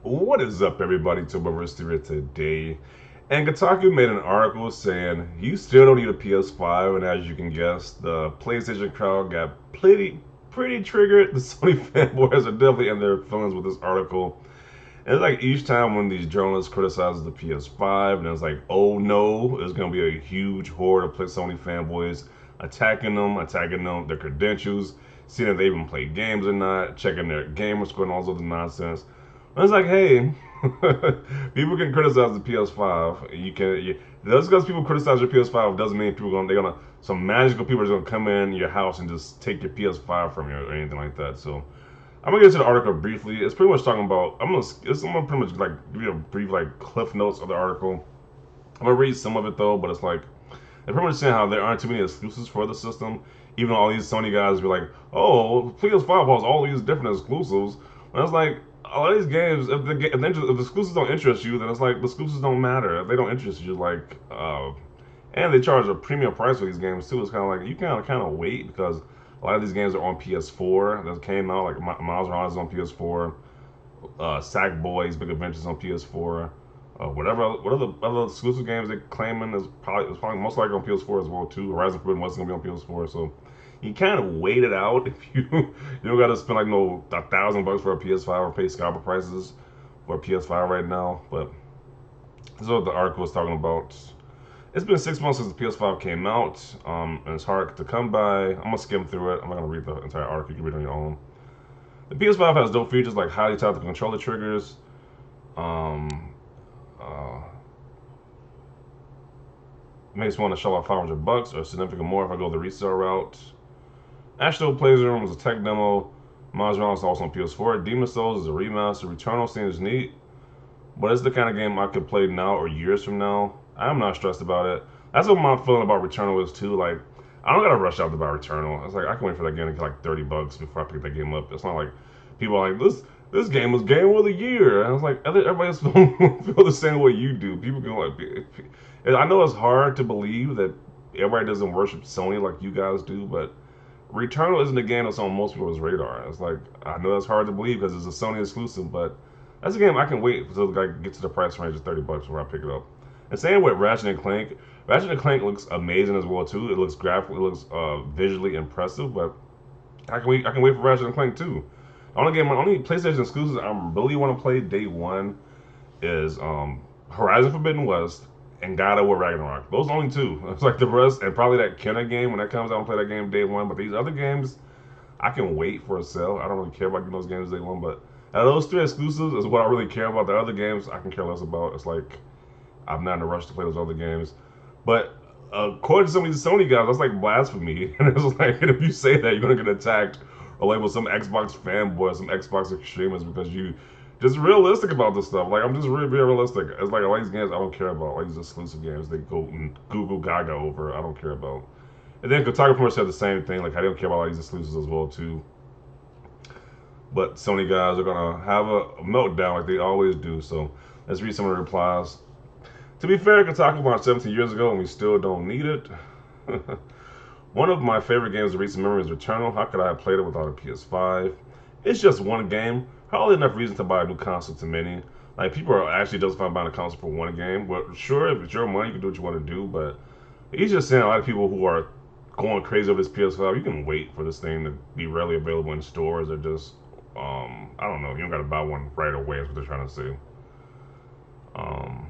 What is up, everybody? To University today, and Kotaku made an article saying you still don't need a PS5, and as you can guess, the PlayStation crowd got pretty triggered. The Sony fanboys are definitely in their feelings with this article. And it's like each time when these journalists criticize the PS5, and it's like, oh no, there's gonna be a huge horde of Sony fanboys attacking them, their credentials, seeing if they even play games or not, checking their gamer score and all this other nonsense. And it's like, hey, people can criticize the PS5. Just because people criticize your PS5 doesn't mean some magical people are gonna come in your house and just take your PS5 from you or anything like that. So I'm gonna get into the article briefly. It's pretty much talking about. I'm gonna pretty much like give you a brief like cliff notes of the article. I'm gonna read some of it though, but it's like they're pretty much saying how there aren't too many exclusives for the system. Even though all these Sony guys be like, "Oh, PS5 has all these different exclusives," and it's like a lot of these games, if the exclusives don't interest you, then it's like the exclusives don't matter. If they don't interest you, and they charge a premium price for these games too. It's kind of like you kind of wait because a lot of these games are on PS4 that came out. Like Miles Morales is on PS4, Sackboy's Big Adventures on PS4. What are the other exclusive games they're claiming is probably most likely on PS4 as well too. Horizon Forbidden West is gonna be on PS4, so you kind of wait it out if you don't got to spend like no $1,000 for a PS5 or pay scalper prices for a PS5 right now. But this is what the article was talking about. It's been 6 months since the PS5 came out, and it's hard to come by. I'm gonna skim through it. I'm not gonna read the entire article. You can read it on your own. The PS5 has dope features like highly tactical controller triggers. Um, uh, Makes me want to shell out $500 or significant more if I go the resale route. Astro Playroom is a tech demo. Miles Morales is also on PS4. Demon Souls is a remaster. Returnal seems neat, but it's the kind of game I could play now or years from now. I'm not stressed about it. That's what my feeling about Returnal is too. Like, I don't gotta rush out to buy Returnal. It's like I can wait for that game to get like $30 before I pick that game up. It's not like people are like this game was game of the year. And I was like everybody else feel the same way you do. People can I know it's hard to believe that everybody doesn't worship Sony like you guys do, but Returnal isn't a game that's on most people's radar. It's like I know that's hard to believe because it's a Sony exclusive, but that's a game I can wait until I get to the price range of $30 where I pick it up. And same with Ratchet and Clank. Ratchet and Clank looks amazing as well too. It looks graphically, it looks visually impressive, but I can wait for Ratchet and Clank too. Only PlayStation exclusives I really want to play day one is Horizon Forbidden West and God of War Ragnarok. Those are only two. It's like the rest, and probably that Kenna game when that comes out and play that game day one. But these other games, I can wait for a sale. I don't really care about getting those games day one. But out of those three exclusives is what I really care about. The other games I can care less about. It's like I'm not in a rush to play those other games. But according to some of these Sony guys, that's like blasphemy. And it's like if you say that, you're gonna get attacked or labeled some Xbox fanboy, some Xbox extremist because you just realistic about this stuff. Like I'm just really being realistic. It's like a lot of these games I don't care about. Like these exclusive games they go and Google Gaga over. I don't care about. And then Kotaku pretty much said the same thing. Like I didn't care about all these exclusives as well too. But Sony guys are gonna have a meltdown like they always do. So let's read some of the replies. To be fair, Kotaku launched 17 years ago and we still don't need it. One of my favorite games of recent memory is Returnal. How could I have played it without a PS5? It's just one game. Hardly enough reason to buy a new console to many. Like people are actually justifying buying a console for one game. Well, sure, if it's your money, you can do what you want to do. But he's just saying a lot of people who are going crazy over this PS5. You can wait for this thing to be readily available in stores or just I don't know. You don't got to buy one right away. Is what they're trying to say. Um,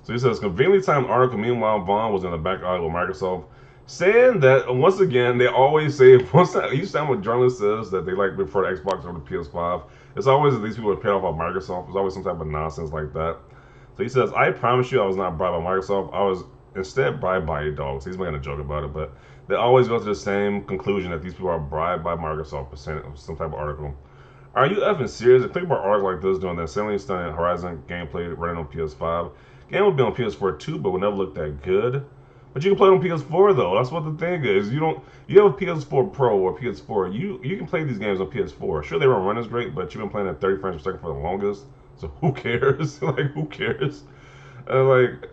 So he says, conveniently timed article. Meanwhile, Vaughn was in the back alley with Microsoft, saying that once again they always say each time a journalist says that they like prefer the Xbox over the PS5, it's always that these people are paid off by Microsoft. It's always some type of nonsense like that. So he says, I promise you, I was not bribed by Microsoft. I was instead bribed by a dog. So he's making a joke about it, but they always go to the same conclusion that these people are bribed by Microsoft for some type of article. Are you effing serious? Think about articles like this doing that insanely stunning Horizon gameplay running on PS5. Game would be on PS4 too, but would never look that good. But you can play it on PS4 though. That's what the thing is. You have a PS4 Pro or PS4. You can play these games on PS4. Sure, they won't run as great, but you've been playing at 30 frames per second for the longest. So who cares? Like who cares? Like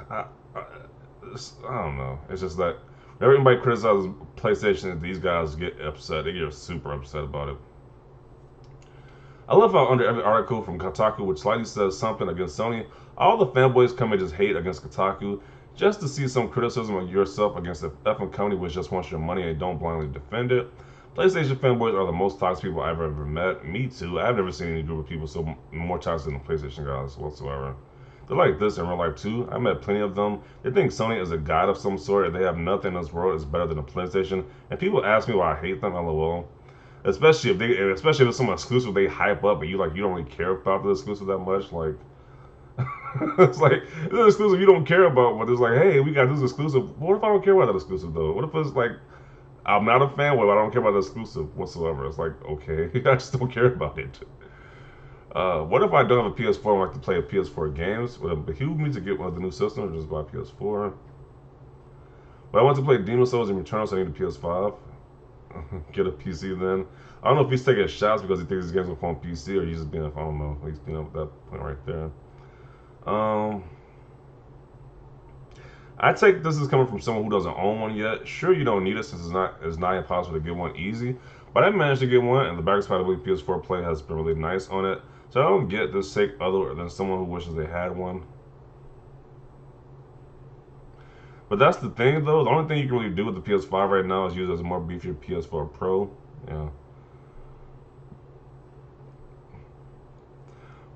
I, I, I don't know. It's just that whenever anybody criticizes PlayStation, these guys get upset. They get super upset about it. I love how under every article from Kotaku, which slightly says something against Sony, all the fanboys come and just hate against Kotaku, just to see some criticism of yourself against the effing company which just wants your money and don't blindly defend it. PlayStation fanboys are the most toxic people I've ever met. Me too. I've never seen any group of people so more toxic than the PlayStation guys whatsoever. They're like this in real life too. I met plenty of them. They think Sony is a god of some sort and they have nothing in this world is better than a PlayStation. And people ask me why I hate them. LOL. Especially if it's some exclusive they hype up, but you don't really care about the exclusive that much. Like it's like this is exclusive you don't care about, but it's like, hey, we got this exclusive. What if I don't care about that exclusive though? What if it's like I'm not a fan, but I don't care about the exclusive whatsoever? It's like, okay, I just don't care about it. What if I don't have a PS4 and I like to play PS4 games? Would it behoove me to get one of the new systems or just buy a PS4? But I want to play Demon Souls and Returnal, so I need a PS5. Get a PC then. I don't know if he's taking shots because he thinks his game's gonna play on PC or he's just being, I don't know, he's being at that point right there. I take this as coming from someone who doesn't own one yet. Sure, you don't need it since it's not impossible to get one easy, but I managed to get one, and the backwards compatibility PS4 Play has been really nice on it. So I don't get this sake other than someone who wishes they had one. But that's the thing, though. The only thing you can really do with the PS5 right now is use it as a more beefier PS4 Pro. Yeah.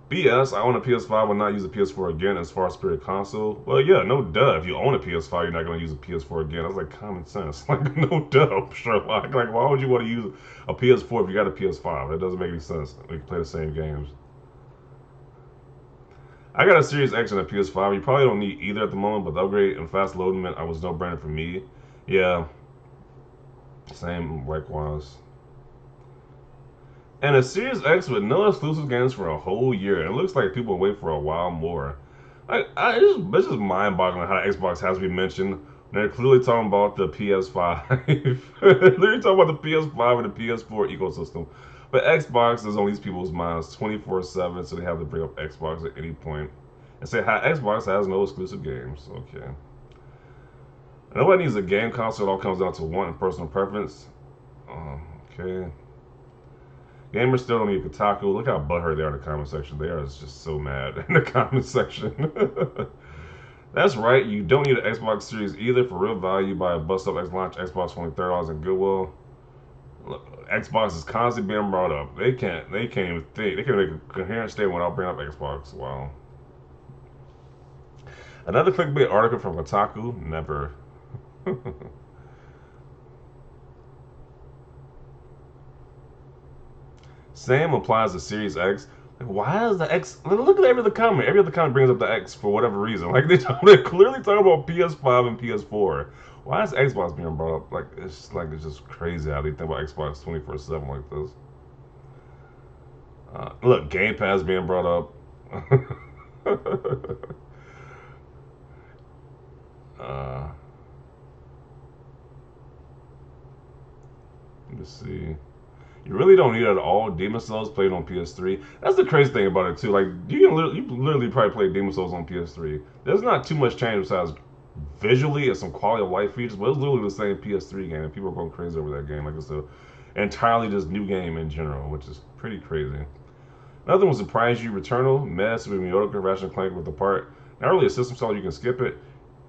BS, I own a PS5, will not use a PS4 again as far as spirit console. Well, yeah, no duh. If you own a PS5, you're not going to use a PS4 again. That's like common sense. Like, no duh, Sherlock. Like, why would you want to use a PS4 if you got a PS5? That doesn't make any sense. We can play the same games. I got a Series X and a PS5. You probably don't need either at the moment, but the upgrade and fast loading meant I was no brainer for me. Yeah, same likewise. And a Series X with no exclusive games for a whole year. It looks like people wait for a while more. It's just mind-boggling how Xbox has to be mentioned. They're clearly talking about the PS5. They're talking about the PS5 and the PS4 ecosystem. But Xbox is on these people's minds 24/7, so they have to bring up Xbox at any point and say how Xbox has no exclusive games. Okay. Nobody needs a game console. It all comes down to want and personal preference. Okay. Gamers still don't need Kotaku. Look how butthurt they are in the comment section. They are just so mad in the comment section. That's right. You don't need an Xbox Series either. For real value, buy a bust-up launch Xbox for only $30 in Goodwill. Look, Xbox is constantly being brought up. They can't even think. They can't make a coherent statement without bringing up Xbox. Wow. Another clickbait article from Kotaku. Never. Same applies to Series X. Like, why is the X? Look at every other comment. Every other comment brings up the X for whatever reason. Like they're clearly talking about PS5 and PS4. Why is Xbox being brought up? It's just crazy how they think about Xbox 24/7 like this. Look, Game Pass being brought up. Let me see. You really don't need it at all. Demon Souls played on PS3. That's the crazy thing about it too. Like you literally probably play Demon Souls on PS3. There's not too much change besides visually and some quality of life features, but it's literally the same PS3 game, and people are going crazy over that game. Like it's a entirely just new game in general, which is pretty crazy. Another one surprise you, Returnal, mess with mediocre, Ratchet and Clank with the part. Not really a system seller, you can skip it.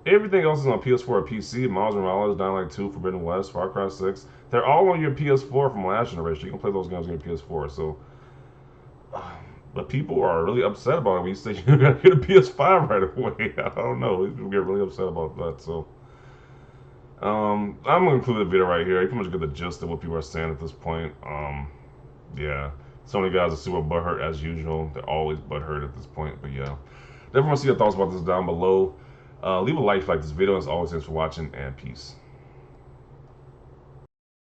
Everything else is on PS4 or PC. Miles Morales, Dying Light 2, Forbidden West, Far Cry 6. They're all on your PS4 from last generation. You can play those games on your PS4. So, but people are really upset about it when you say you're gonna get a PS5 right away. I don't know. People get really upset about that. So, I'm gonna include the video right here. You pretty much get the gist of what people are saying at this point. Yeah, Sony guys are super butthurt as usual. They're always butthurt at this point. But yeah, definitely want to see your thoughts about this down below. Leave a like if you like this video. As always, thanks for watching and peace.